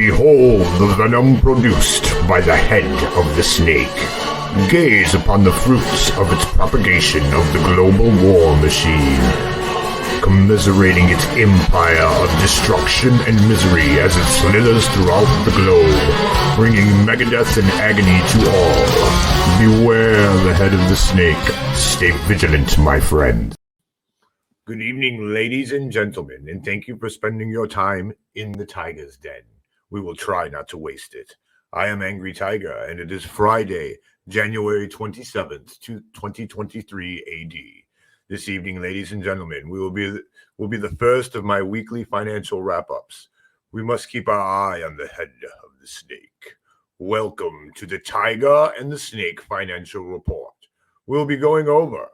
Behold the venom produced by the head of the snake. Gaze upon the fruits of its propagation of the global war machine, commiserating its empire of destruction and misery as it slithers throughout the globe, bringing megadeath and agony to all. Beware the head of the snake. Stay vigilant, my friend. Good evening, ladies and gentlemen, and thank you for spending your time in the Tiger's Den. We will try not to waste it. I am Angry Tiger, and it is Friday, January 27th, 2023 AD. This evening, ladies and gentlemen, will be the first of my weekly financial wrap-ups. We must keep our eye on the head of the snake. Welcome to the Tiger and the Snake Financial Report. We'll be going over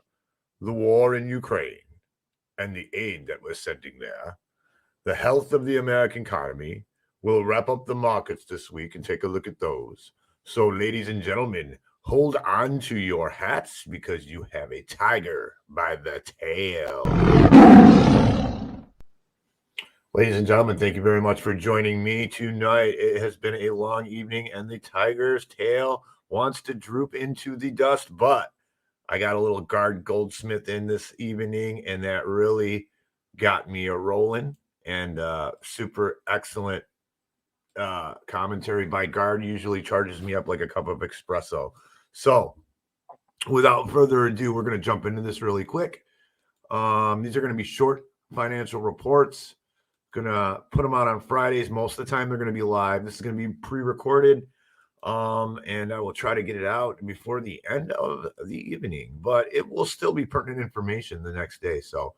the war in Ukraine and the aid that we're sending there, the health of the American economy. We'll wrap up the markets this week and take a look at those. So, ladies and gentlemen, hold on to your hats because you have a tiger by the tail. Ladies and gentlemen, thank you very much for joining me tonight. It has been a long evening, and the tiger's tail wants to droop into the dust, but I got a little Guard Goldsmith in this evening, and that really got me a-rolling. And super excellent commentary by Guard. Usually charges me up like a cup of espresso. So without further ado, we're going to jump into this really quick. These are going to be short financial reports. Going to put them out on Fridays. Most of the time they're going to be live. This is going to be pre-recorded. And I will try to get it out before the end of the evening, but it will still be pertinent information the next day. So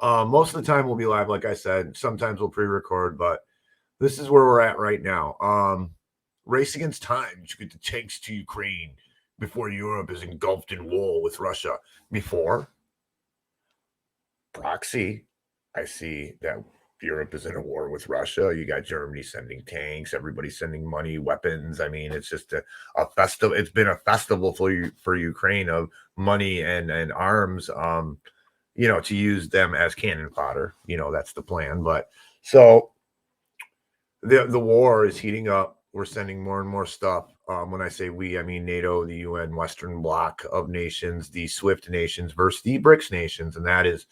most of the time we'll be live, like I said. Sometimes we'll pre-record, but this is where we're at right now. Race against time to get the tanks to Ukraine before Europe is engulfed in war with Russia. Before proxy, I see that Europe is in a war with Russia. You got Germany sending tanks, everybody sending money, weapons. I mean, it's just a festival. It's been a festival for Ukraine of money and arms, to use them as cannon fodder. That's the plan. But so the war is heating up. We're sending more and more stuff. When I say we, I mean NATO, the UN, Western Bloc of nations, the SWIFT nations versus the BRICS nations. And that is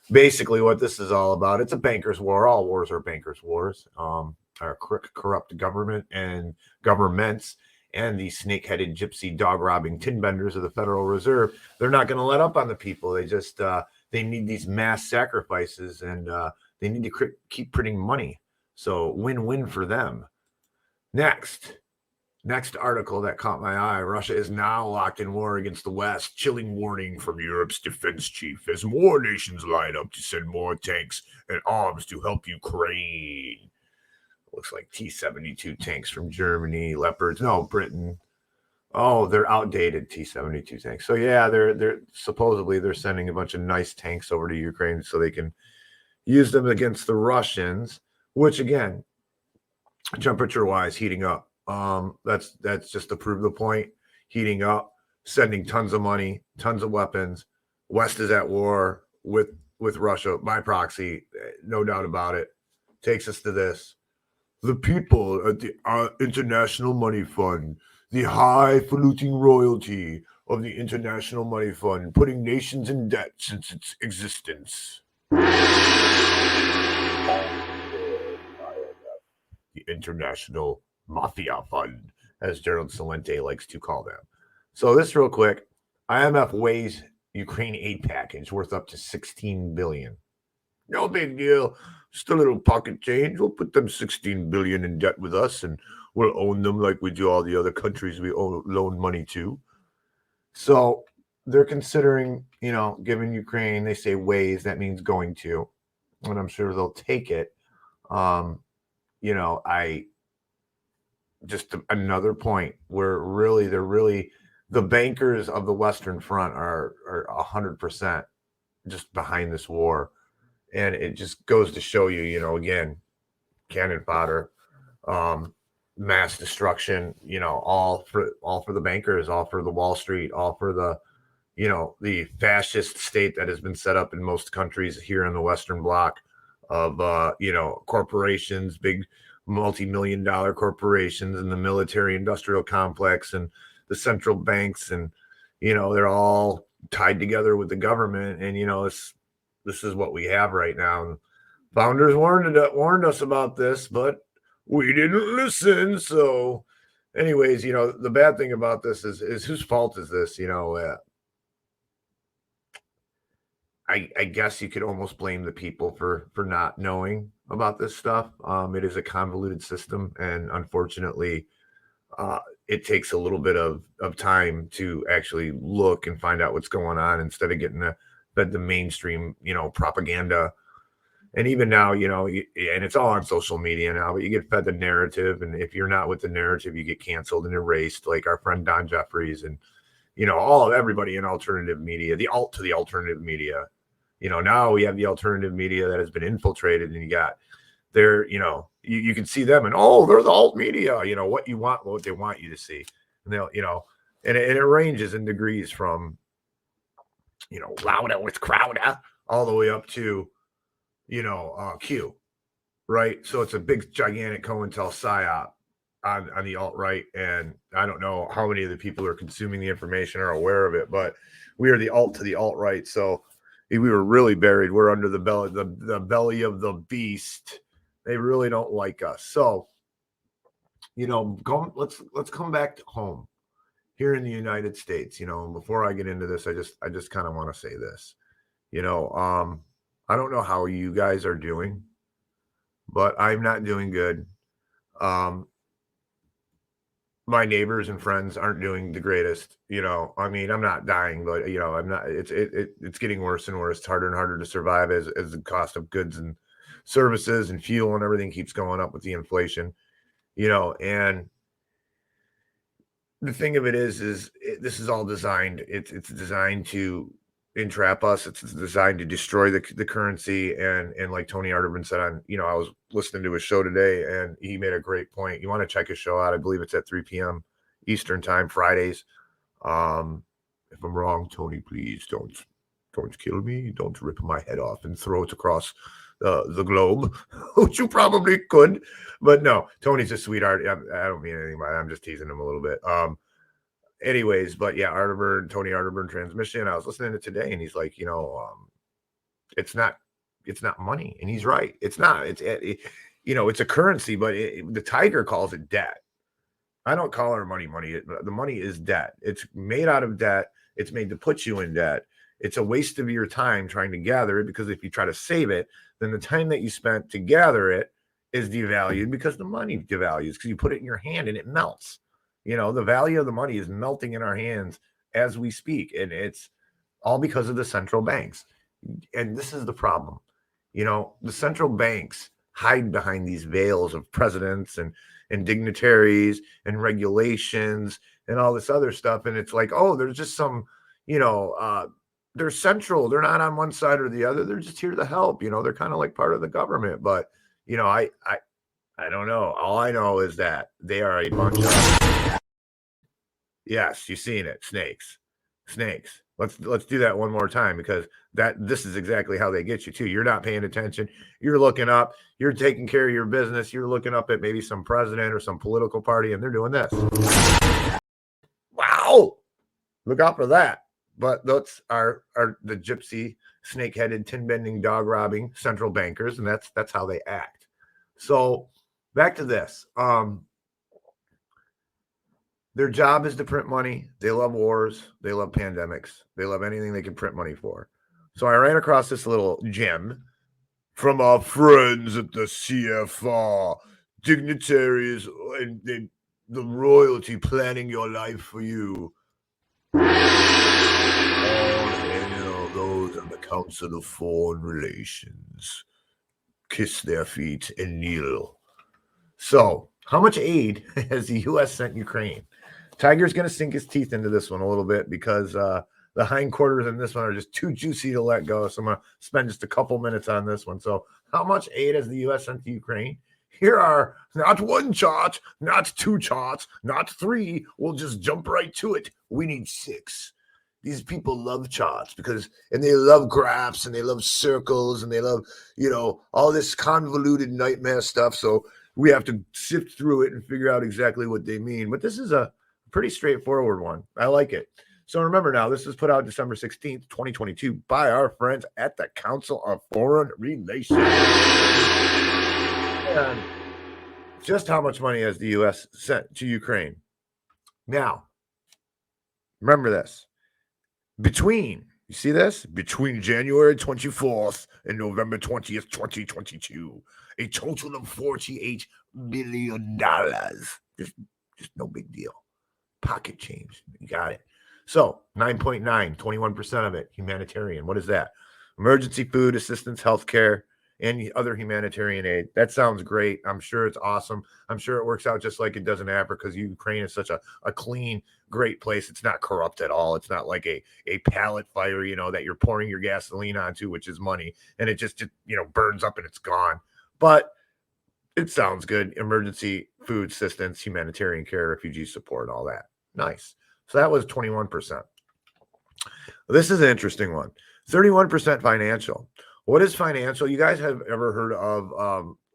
basically what this is all about. It's a bankers' war. All wars are bankers' wars. Our corrupt government and governments and the snake-headed gypsy dog-robbing tin benders of the Federal Reserve, they're not going to let up on the people. They just they need these mass sacrifices, and they need to keep printing money. So win-win for them. Next article that caught my eye. Russia is now locked in war against the West. Chilling warning from Europe's defense chief as more nations line up to send more tanks and arms to help Ukraine. Looks like T-72 tanks from Germany, Leopards. No, Britain. Oh, they're outdated T-72 tanks. So yeah, they're supposedly they're sending a bunch of nice tanks over to Ukraine so they can use them against the Russians, which again, temperature-wise, heating up. That's just to prove the point. Heating up, sending tons of money, tons of weapons. West is at war with Russia by proxy, no doubt about it. Takes us to this. The people at the International Money Fund, the highfalutin royalty of the International Money Fund, putting nations in debt since its existence. The International Mafia Fund, as Gerald Celente likes to call them. So this real quick, IMF weighs Ukraine aid package worth up to $16 billion. No big deal. Just a little pocket change. We'll put them $16 billion in debt with us, and we'll own them like we do all the other countries we loan money to. So they're considering, giving Ukraine, they say weighs, that means going to, and I'm sure they'll take it. Just another point where the bankers of the Western Front are 100% just behind this war. And it just goes to show you, again, cannon fodder, mass destruction, all for the bankers, all for the Wall Street, all for the fascist state that has been set up in most countries here in the Western Bloc of, corporations, big multi-million-dollar corporations and the military-industrial complex and the central banks, and they're all tied together with the government. And this is what we have right now. And founders warned us about this, but we didn't listen. So, anyways, the bad thing about this is whose fault is this? I guess you could almost blame the people for not knowing about this stuff. It is a convoluted system, and unfortunately, it takes a little bit of time to actually look and find out what's going on instead of getting the mainstream, propaganda. And even now, and it's all on social media now, but you get fed the narrative, and if you're not with the narrative, you get canceled and erased, like our friend Don Jeffries and everybody in alternative media, the alt to the alternative media. Now we have the alternative media that has been infiltrated, and you got there, you can see them and, they're the alt media, what they want you to see. And they'll, and it ranges in degrees from, Louder with Crowder all the way up to, Q, right? So it's a big, gigantic COINTEL PSYOP on the alt-right. And I don't know how many of the people who are consuming the information are aware of it, but we are the alt to the alt-right. So we were really buried. We're under the belly of the beast. They really don't like us. So, let's come back to home here in the United States. Before I get into this, I just kind of want to say this. I don't know how you guys are doing, but I'm not doing good. My neighbors and friends aren't doing the greatest. I mean, I'm not dying, but I'm not. It's getting worse and worse. It's harder and harder to survive as the cost of goods and services and fuel and everything keeps going up with the inflation. And the thing of it is this is all designed. It's designed to entrap us. It's designed to destroy the currency. And like Tony Arterburn said on, I was listening to his show today, and he made a great point. You want to check his show out. I believe it's at 3 p.m. Eastern time, Fridays. If I'm wrong, Tony, please don't kill me. Don't rip my head off and throw it across the globe, which you probably could. But no, Tony's a sweetheart. I don't mean anything by it. I'm just teasing him a little bit. Anyways, but yeah, Tony Arterburn Transmission. I was listening to it today, and he's like, it's not money, and he's right. It's not. It's a currency, but the Tiger calls it debt. I don't call our money. The money is debt. It's made out of debt. It's made to put you in debt. It's a waste of your time trying to gather it, because if you try to save it, then the time that you spent to gather it is devalued, because the money devalues because you put it in your hand and it melts. The value of the money is melting in our hands as we speak. And it's all because of the central banks. And this is the problem. The central banks hide behind these veils of presidents and dignitaries and regulations and all this other stuff. And it's like, there's just some, they're central. They're not on one side or the other. They're just here to help. They're kind of like part of the government. But, I don't know. All I know is that they are a bunch of, yes, you've seen it. Snakes. Let's do that one more time, because this is exactly how they get you too. You're not paying attention. You're looking up. You're taking care of your business. You're looking up at maybe some president or some political party, and they're doing this. Wow. Look out for that. But those are the gypsy, snake-headed, tin-bending, dog-robbing central bankers, and that's how they act. So back to this. Their job is to print money. They love wars. They love pandemics. They love anything they can print money for. So I ran across this little gem from our friends at the CFR, dignitaries and the royalty planning your life for you. Those on the Council of Foreign Relations. Kiss their feet and kneel. So, how much aid has the U.S. sent Ukraine? Tiger's going to sink his teeth into this one a little bit, because the hindquarters in this one are just too juicy to let go. So I'm going to spend just a couple minutes on this one. So how much aid has the U.S. sent to Ukraine? Here are not one chart, not two charts, not three. We'll just jump right to it. We need 6. These people love charts and they love graphs, and they love circles, and they love, all this convoluted nightmare stuff. So we have to sift through it and figure out exactly what they mean. But this is a pretty straightforward one. I like it. So remember now, this was put out December 16th, 2022 by our friends at the Council of Foreign Relations. And just how much money has the U.S. sent to Ukraine? Now, remember this. You see this? Between January 24th and November 20th, 2022, a total of $48 billion. Just no big deal. Pocket change. You got it. So 9.9, 21% of it, humanitarian. What is that? Emergency food assistance, healthcare, and other humanitarian aid. That sounds great. I'm sure it's awesome. I'm sure it works out just like it does in Africa, because Ukraine is such a clean, great place. It's not corrupt at all. It's not like a pallet fire, that you're pouring your gasoline onto, which is money, and it just burns up and it's gone. But it sounds good. Emergency food assistance, humanitarian care, refugee support, all that. Nice. So that was 21%. This is an interesting one. 31% financial. What is financial? You guys have ever heard of,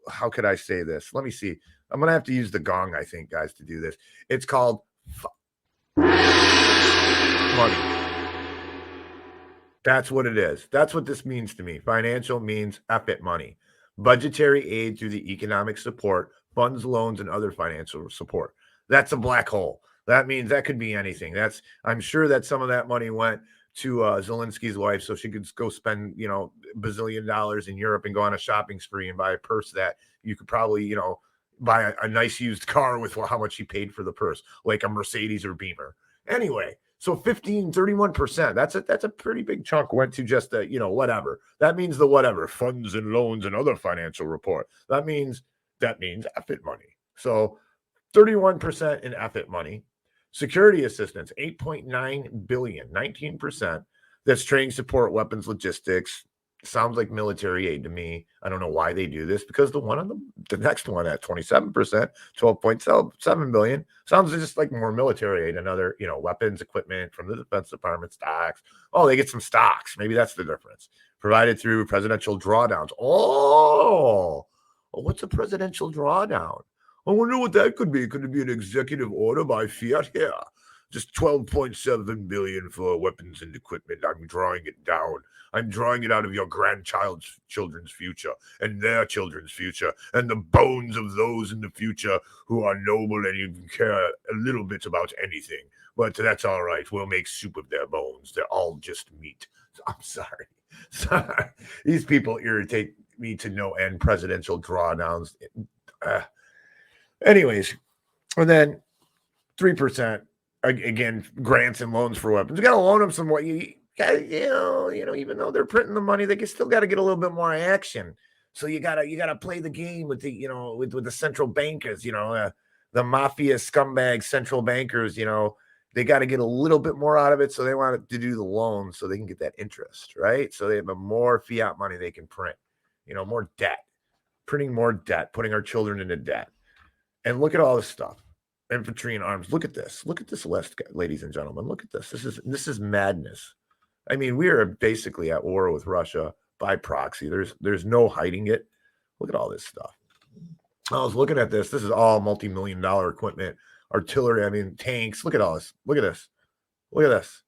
how could I say this? Let me see. I'm going to have to use the gong, I think, guys, to do this. It's called money. That's what it is. That's what this means to me. Financial means effort money. Budgetary aid through the economic support, funds, loans, and other financial support. That's a black hole. That means that could be anything. I'm sure that some of that money went to Zelensky's wife so she could go spend, bazillion dollars in Europe and go on a shopping spree and buy a purse that you could probably, buy a nice used car with how much she paid for the purse, like a Mercedes or Beamer. Anyway, so 31%, that's a pretty big chunk went to just whatever. That means the whatever, funds and loans and other financial report. That means effort money. So 31% in effort money. Security assistance, 8.9 billion, 19%. That's training, support, weapons, logistics. Sounds like military aid to me. I don't know why they do this, because the next one at 27%, 12.7 billion, sounds just like more military aid and other, weapons, equipment from the Defense Department, stocks. Oh, they get some stocks. Maybe that's the difference. Provided through presidential drawdowns. Oh, what's a presidential drawdown? I wonder what that could be. Could it be an executive order by fiat? Here, just 12.7 billion for weapons and equipment. I'm drawing it down. I'm drawing it out of your children's future and their children's future and the bones of those in the future who are noble and you can care a little bit about anything. But that's all right. We'll make soup of their bones. They're all just meat. I'm sorry. Sorry. These people irritate me to no end. Presidential drawdowns. Anyways, and then 3%, again, grants and loans for weapons. You got to loan them some way. Even though they're printing the money, they still got to get a little bit more action. So you gotta play the game with the with the central bankers. The mafia scumbag central bankers. They got to get a little bit more out of it, so they want to do the loans so they can get that interest, right? So they have more fiat money they can print. More debt, printing more debt, putting our children into debt. And look at all this stuff. Infantry and arms. Look at this. Look at this list, ladies and gentlemen. Look at this. This is madness. I mean, we are basically at war with Russia by proxy. There's no hiding it. Look at all this stuff. I was looking at this. This is all multi-million-dollar equipment, artillery. I mean, tanks. Look at all this. Look at this. Look at this.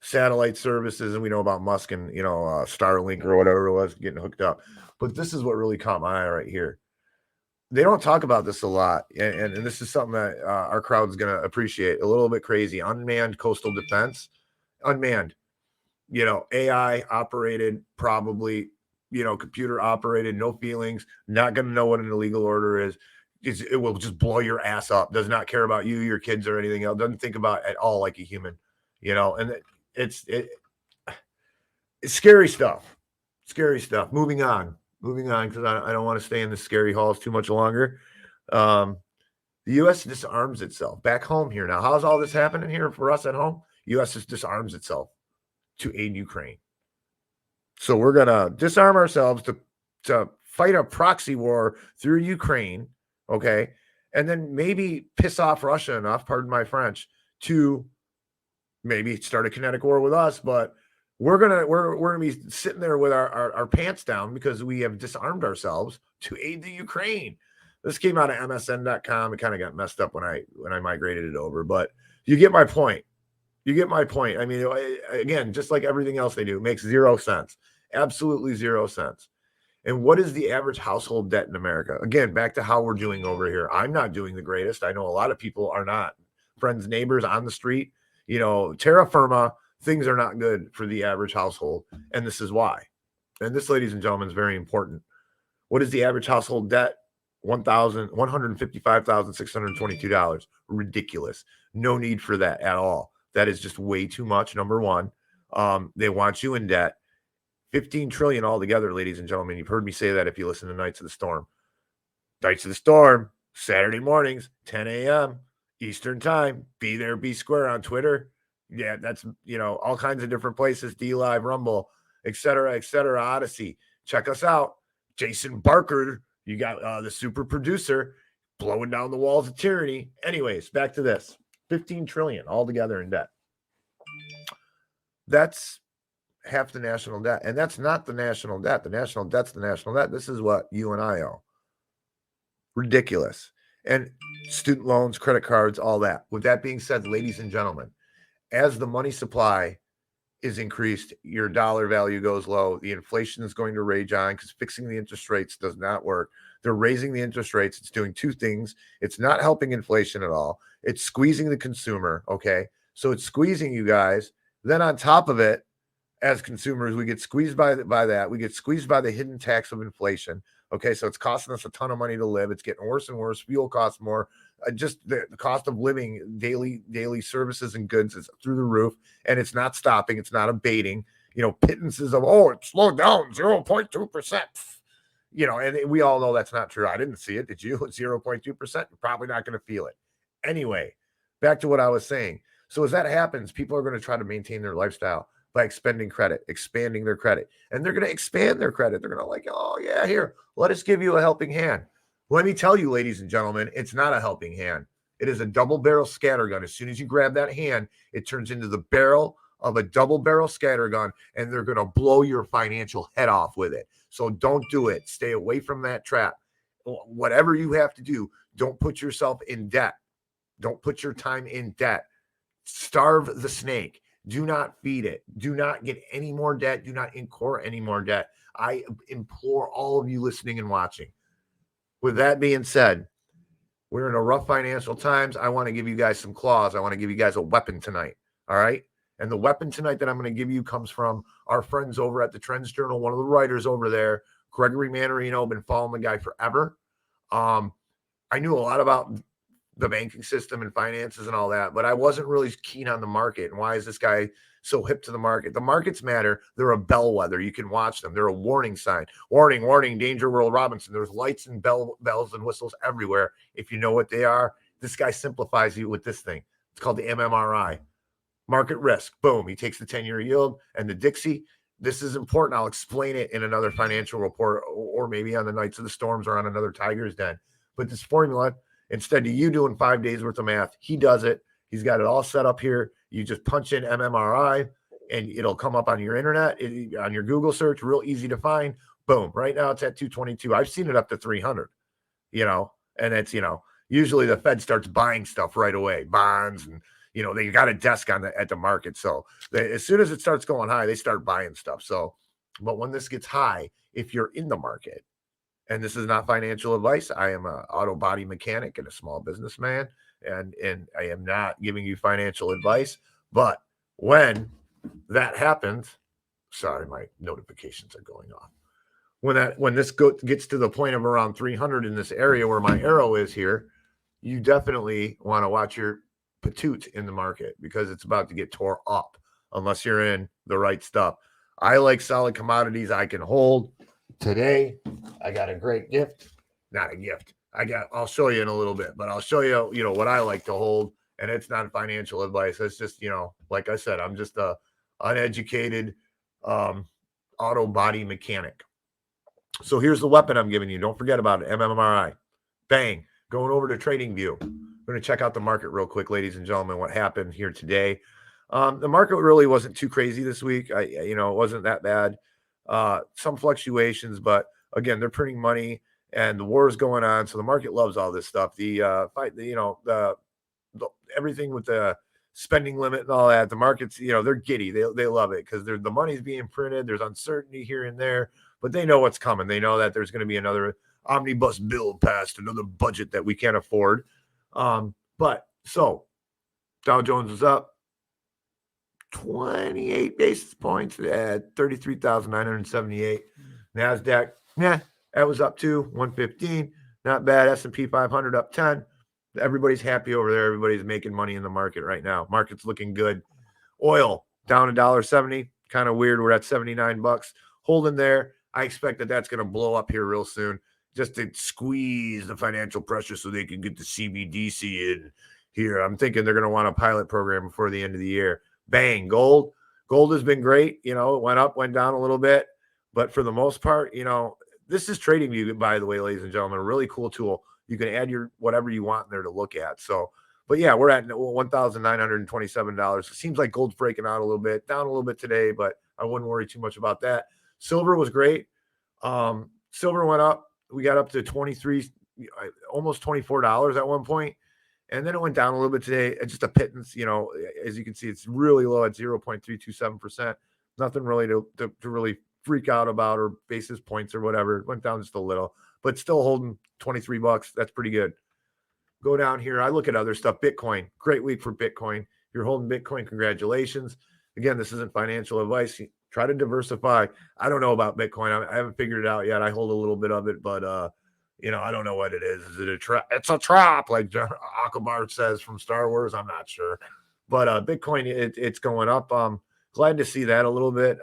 Satellite services, and we know about Musk and Starlink or whatever it was getting hooked up. But this is what really caught my eye right here. They don't talk about this a lot, and this is something that our crowd is going to appreciate. A little bit crazy. Unmanned coastal defense. Unmanned. AI operated, probably, computer operated, no feelings, not going to know what an illegal order is. It will just blow your ass up. Does not care about you, your kids, or anything else. Doesn't think about it at all like a human, and it's scary stuff. Scary stuff. Moving on, because I don't want to stay in the scary halls too much longer. The U.S. disarms itself back home here now. How's all this happening here for us at home? U.S. just disarms itself to aid Ukraine. So we're gonna disarm ourselves to fight a proxy war through Ukraine, okay, and then maybe piss off Russia enough, pardon my French, to maybe start a kinetic war with us, but. We're gonna be sitting there with our pants down because we have disarmed ourselves to aid the Ukraine. This came out of MSN.com. It kind of got messed up when I migrated it over, but you get my point. You get my point. I mean, again, just like everything else they do, it makes 0 sense. Absolutely 0 sense. And what is the average household debt in America? Again, back to how we're doing over here. I'm not doing the greatest. I know a lot of people are not. Friends, neighbors on the street, terra firma, things are not good for the average household. And this is why. And this, ladies and gentlemen, is very important. What is the average household debt? $155,622. Ridiculous. No need for that at all. That is just way too much. Number one, they want you in debt. 15 trillion altogether, ladies and gentlemen. You've heard me say that if you listen to Nights of the Storm. Nights of the Storm, Saturday mornings, 10 a.m. Eastern time. Be there, be square on Twitter. Yeah, that's, all kinds of different places. D-Live, Rumble, etc., Odyssey. Check us out. Jason Barker, you got the super producer blowing down the walls of tyranny. Anyways, back to this. 15 trillion altogether in debt. That's half the national debt. And that's not the national debt. The national debt's the national debt. This is what you and I owe. Ridiculous. And student loans, credit cards, all that. With that being said, ladies and gentlemen, as the money supply is increased, your dollar value goes low. The inflation is going to rage on because fixing the interest rates does not work. They're raising the interest rates. It's doing two things. It's not helping inflation at all. It's squeezing the consumer, okay? So it's squeezing you guys. Then on top of it, as consumers, we get squeezed by that. We get squeezed by the hidden tax of inflation. Okay, so it's costing us a ton of money to live. It's getting worse and worse. Fuel costs more. Just the cost of living, daily services and goods is through the roof, and it's not stopping. It's not abating. Pittances of, it slowed down 0.2%. And we all know that's not true. I didn't see it. Did you? 0.2%. You're probably not going to feel it. Anyway, back to what I was saying. So as that happens, people are going to try to maintain their lifestyle by expanding their credit. And they're going to expand their credit. They're going to here, let us give you a helping hand. Let me tell you, ladies and gentlemen, it's not a helping hand. It is a double barrel scatter gun. As soon as you grab that hand, it turns into the barrel of a double barrel scatter gun, and they're going to blow your financial head off with it. So don't do it. Stay away from that trap. Whatever you have to do, don't put yourself in debt. Don't put your time in debt. Starve the snake. Do not feed it. Do not get any more debt. Do not incur any more debt. I implore all of you listening and watching. With that being said, we're in a rough financial times. I want to give you guys some claws. I want to give you guys a weapon tonight. All right. And the weapon tonight that I'm going to give you comes from our friends over at the Trends Journal. One of the writers over there, Gregory Manarino. Been following the guy forever. I knew a lot about the banking system and finances and all that, but I wasn't really keen on the market. And why is this guy so hip to the market? The markets matter. They're a bellwether. You can watch them. They're a warning sign. Warning, warning, danger, Will Robinson. There's lights and bells and whistles everywhere. If you know what they are, this guy simplifies you with this thing. It's called the MMRI. Market risk. Boom. He takes the 10-year yield and the Dixie. This is important. I'll explain it in another financial report or maybe on the Nights of the Storms or on another Tiger's Den. But this formula, instead of you doing 5 days worth of math, he does it. He's got it all set up here. You just punch in MMRI and it'll come up on your internet, on your Google search, real easy to find. Boom. Right now it's at 222. I've seen it up to 300, and it's, usually the Fed starts buying stuff right away, bonds, and, they got a desk at the market. So as soon as it starts going high, they start buying stuff. So, but when this gets high, if you're in the market, and this is not financial advice, I am an auto body mechanic and a small businessman, and I am not giving you financial advice. But when that happens, sorry, my notifications are going off. When this gets to the point of around 300 in this area where my arrow is here, you definitely want to watch your patoot in the market because it's about to get tore up unless you're in the right stuff. I like solid commodities I can hold. Today, I got a great gift. Not a gift. I'll show you in a little bit, but I'll show you, what I like to hold. And it's not financial advice. It's just, like I said, I'm just a uneducated auto body mechanic. So here's the weapon I'm giving you. Don't forget about it. MMRI. Bang. Going over to TradingView. We're going to check out the market real quick, ladies and gentlemen, what happened here today. The market really wasn't too crazy this week. It wasn't that bad. Some fluctuations, but again, they're printing money and the war is going on. So the market loves all this stuff. The fight, the everything with the spending limit and all that. The markets, they're giddy. They love it because the money's being printed. There's uncertainty here and there, but they know what's coming. They know that there's going to be another omnibus bill passed, another budget that we can't afford. But so Dow Jones was up 28 basis points at 33,978. NASDAQ, that was up to 115. Not bad. S&P 500 up 10. Everybody's happy over there. Everybody's making money in the market right now. Market's looking good. Oil down $1.70. Kind of weird. We're at $79. Holding there. I expect that that's going to blow up here real soon, just to squeeze the financial pressure so they can get the CBDC in here. I'm thinking they're going to want a pilot program before the end of the year. Bang, gold. Gold has been great. It went up, went down a little bit. But for the most part, this is TradingView, by the way, ladies and gentlemen, a really cool tool. You can add your whatever you want in there to look at. So, but yeah, we're at $1,927. It seems like gold's breaking out a little bit, down a little bit today, but I wouldn't worry too much about that. Silver was great. Silver went up. We got up to 23, almost $24 at one point. And then it went down a little bit today. It's just a pittance, as you can see, it's really low at 0.327%. Nothing really to really freak out about or basis points or whatever. It went down just a little, but still holding $23. That's pretty good. Go down here. I look at other stuff. Bitcoin, great week for Bitcoin. You're holding Bitcoin. Congratulations. Again, this isn't financial advice. Try to diversify. I don't know about Bitcoin. I haven't figured it out yet. I hold a little bit of it, but, I don't know what it is. Is it a trap? It's a trap, like Akbar says from Star Wars. I'm not sure. But Bitcoin, it's going up. Glad to see that a little bit.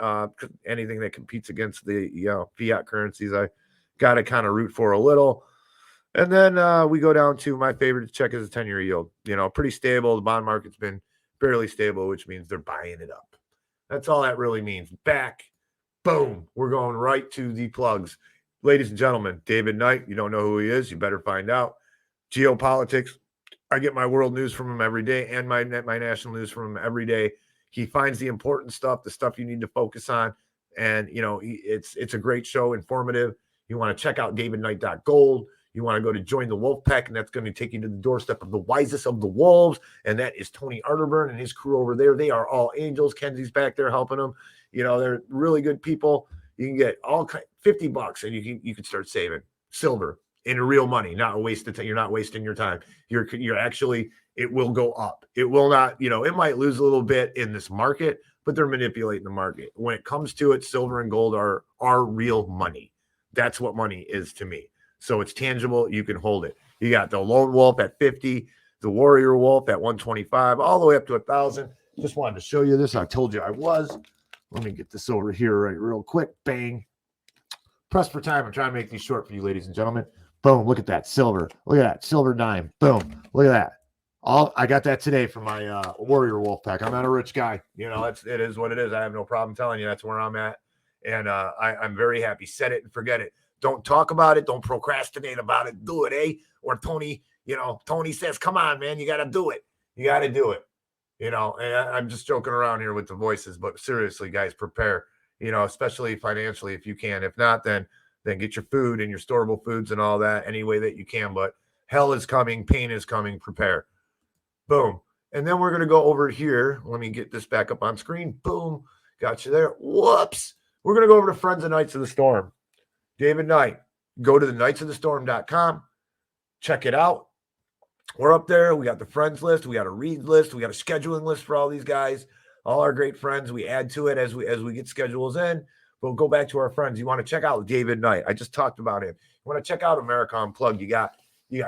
Anything that competes against the fiat currencies, I got to kind of root for a little. And then we go down to my favorite to check is a 10-year yield. Pretty stable. The bond market's been fairly stable, which means they're buying it up. That's all that really means. Back, boom. We're going right to the plugs. Ladies and gentlemen, David Knight, you don't know who he is, you better find out. Geopolitics, I get my world news from him every day and my national news from him every day. He finds the important stuff, the stuff you need to focus on. And, it's a great show, informative. You want to check out davidknight.gold. You want to go to Join the Wolf Pack, and that's going to take you to the doorstep of the wisest of the wolves, and that is Tony Arterburn and his crew over there. They are all angels. Kenzie's back there helping them. They're really good people. You can get $50 and you can start saving silver in real money, not wasted. You're not wasting your time. You're actually, it will go up. It will not, it might lose a little bit in this market, but they're manipulating the market. When it comes to it, silver and gold are real money. That's what money is to me. So it's tangible. You can hold it. You got the lone wolf at 50, the warrior wolf at 125, all the way up to 1,000. Just wanted to show you this. I told you I was. Let me get this over here right real quick. Bang. Press for time. I'm trying to make these short for you, ladies and gentlemen. Boom. Look at that. Silver. Look at that. Silver dime. Boom. Look at that. I got that today for my Warrior Wolf Pack. I'm not a rich guy. It is what it is. I have no problem telling you that's where I'm at. And I'm very happy. Set it and forget it. Don't talk about it. Don't procrastinate about it. Do it, eh? Or Tony says, come on, man. You got to do it. You got to do it. And I'm just joking around here with the voices, but seriously, guys, prepare, especially financially if you can. If not, then get your food and your storable foods and all that any way that you can. But hell is coming. Pain is coming. Prepare. Boom. And then we're going to go over here. Let me get this back up on screen. Boom. Got you there. Whoops. We're going to go over to Friends of Knights of the Storm. David Knight. Go to the knightsofthestorm.com. Check it out. We're up there. We got the friends list. We got a read list. We got a scheduling list for all these guys, all our great friends. We add to it as we get schedules in. We'll go back to our friends. You want to check out David Knight. I just talked about him. You want to check out America Unplugged. You got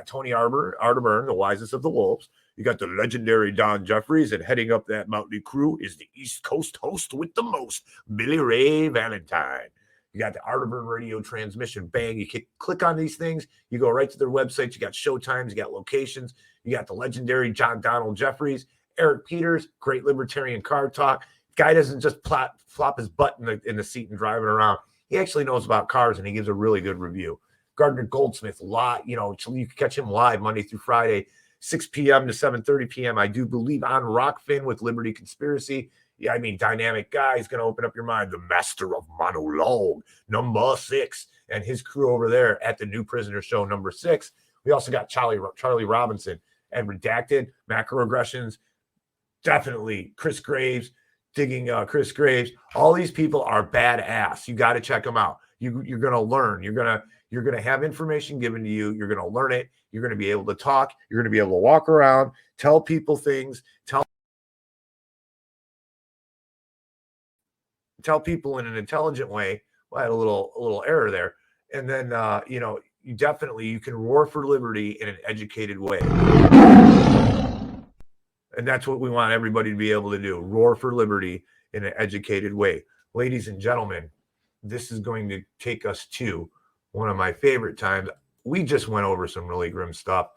Tony Arterburn, the wisest of the wolves. You got the legendary Don Jeffries, and heading up that motley crew is the East Coast host with the most, Billy Ray Valentine. You got the Arterburn radio transmission. Bang. You can click on these things. You go right to their websites. You got show times. You got locations. You got the legendary John Donald Jeffries, Eric Peters, great libertarian car talk. Guy doesn't just flop his butt in the seat and drive it around. He actually knows about cars, and he gives a really good review. Gardner Goldsmith, live, you can catch him live Monday through Friday, 6 p.m. to 7:30 p.m. I do believe on Rockfin with Liberty Conspiracy. Yeah, I mean, dynamic guy. He's going to open up your mind. The master of monologue, number 6, and his crew over there at the New Prisoner Show, number 6. We also got Charlie Robinson and Redacted, Macroaggressions, definitely Chris Graves, digging Chris Graves. All these people are badass. You got to check them out. You're going to learn. You're going to have information given to you. You're going to learn it. You're going to be able to talk. You're going to be able to walk around, tell people things, tell people in an intelligent way. Well, I had a little error there. And then, you can roar for liberty in an educated way. And that's what we want everybody to be able to do. Roar for liberty in an educated way. Ladies and gentlemen, this is going to take us to one of my favorite times. We just went over some really grim stuff,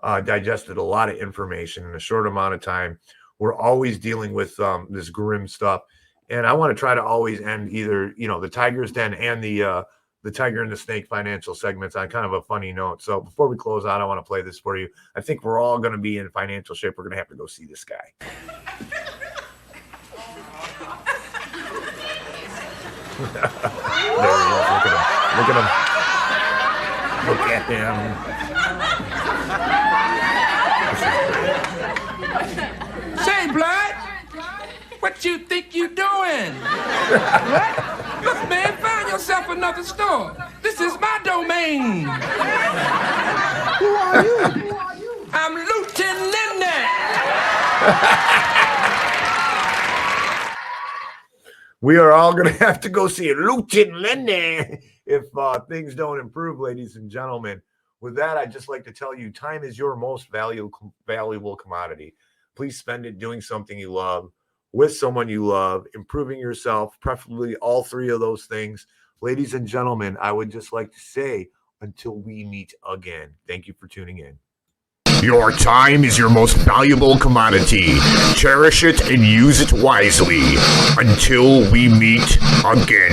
digested a lot of information in a short amount of time. We're always dealing with this grim stuff. And I want to try to always end either, the Tiger's Den and the Tiger and the Snake financial segments on kind of a funny note. So before we close out, I want to play this for you. I think we're all going to be in financial shape. We're going to have to go see this guy. There he is. Look at him. Look at him. Say, Blood, what you think you doing? What? Look, man, find yourself another store. This is my domain. Who are you? I'm Lieutenant. We are all going to have to go see Lieutenant if things don't improve, ladies and gentlemen. With that, I'd just like to tell you, time is your most valuable commodity. Please spend it doing something you love, with someone you love, improving yourself, preferably all 3 of those things. Ladies and gentlemen, I would just like to say, until we meet again, thank you for tuning in. Your time is your most valuable commodity. Cherish it and use it wisely. Until we meet again.